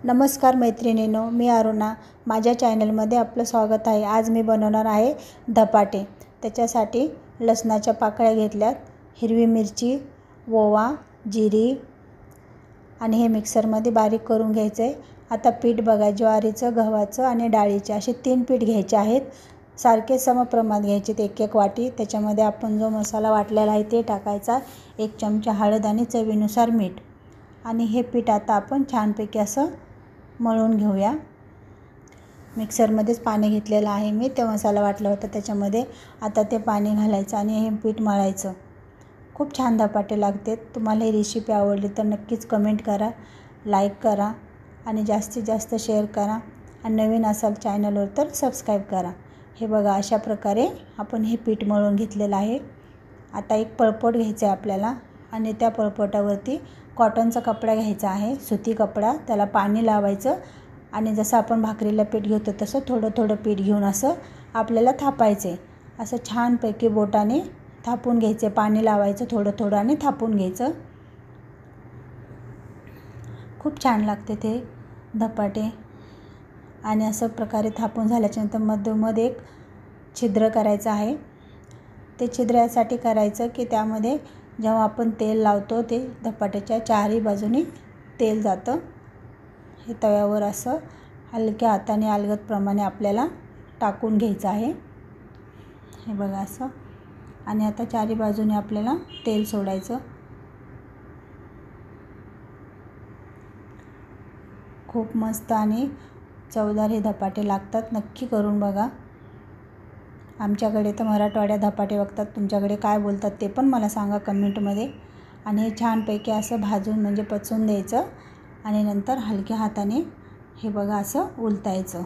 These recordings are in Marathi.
नमस्कार मैत्रिणींनो, मी अरुणा. माझ्या चॅनलमध्ये आपलं स्वागत आहे. आज मी बनवणार आहे धपाटे. त्याच्यासाठी लसणाच्या पाकळ्या घेतल्यात, हिरवी मिरची, ओवा, जिरी आणि हे मिक्सरमध्ये बारीक करून घ्यायचं आहे. आता पीठ बघा, ज्वारीचं, गव्हाचं आणि डाळीचे असे 3 पीठ घ्यायचे आहेत. सारखे समप्रमाणात घ्यायचे, एक एक वाटी. त्याच्यामध्ये आपण जो मसाला वाटलेला आहे ते टाकायचा, 1 चमचा हळद आणि चवीनुसार मीठ. आणि हे पीठ आता आपण छानपैकी असं मळून घेऊया. मिक्सरमध्येच पाणी घेतलेलं आहे मी, ते मसाला वाटला होता त्याच्यामध्ये. आता ते पाणी घालायचं आणि हे पीठ मळायचं. खूप छान धपाटे लागतात. तुम्हाला ही रेसिपी आवडली तर नक्कीच कमेंट करा, लाईक करा आणि जास्तीत जास्त शेअर करा. आणि नवीन असाल चॅनलवर तर सबस्क्राईब करा. हे बघा, अशा प्रकारे आपण हे पीठ मळून घेतलेलं आहे. आता एक पळपोट घ्यायचं आहे आपल्याला आणि त्या पळपोटावरती कॉटनचा कपडा घ्यायचा आहे, सुती कपडा. त्याला पाणी लावायचं आणि जसं आपण भाकरीला पीठ घेतो तसं थोडं थोडं पीठ घेऊन असं आपल्याला थापायचं आहे. असं छानपैकी बोटाने थापून घ्यायचे, पाणी लावायचं थोडं थोडं आणि थापून घ्यायचं. खूप छान लागते ते धपाटे. आणि असं प्रकारे थापून झाल्याच्यानंतर मध्यमध्ये एक छिद्र करायचं आहे. ते छिद्र यासाठी करायचं की त्यामध्ये जेव्हा आपण तेल लावतो ते धपाट्याच्या चारही बाजूनी तेल जातं. हे तव्यावर असं हलक्या हाताने अलगदप्रमाणे आपल्याला टाकून घ्यायचं आहे. हे बघा असं. आणि आता चारही बाजूने आपल्याला तेल सोडायचं. खूप मस्त आणि चवदार हे धपाटे लागतात. नक्की करून बघा. आमच्याकडे तर मराठवाड्यात धपाटे बघतात, तुमच्याकडे काय बोलतात ते पण मला सांगा कमेंटमध्ये. आणि हे छानपैकी असं भाजून म्हणजे पचवून द्यायचं आणि नंतर हलक्या हाताने हे बघा असं उलटायचं.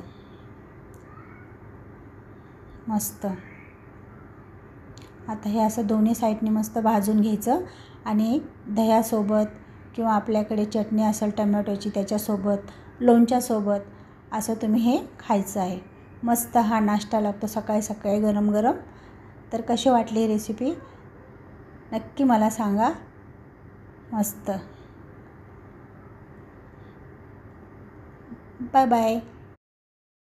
मस्त. आता हे असं दोन्ही साईडने मस्त भाजून घ्यायचं आणि दह्यासोबत किंवा आपल्याकडे चटणी असेल टमॅटोची त्याच्यासोबत, लोणच्यासोबत असं तुम्ही हे खायचं आहे. मस्त हा नाश्ता लागतो सकाळी सकाळी गरम गरम. तर कशी वाटली ही रेसिपी नक्की मला सांगा. मस्त. Bye bye.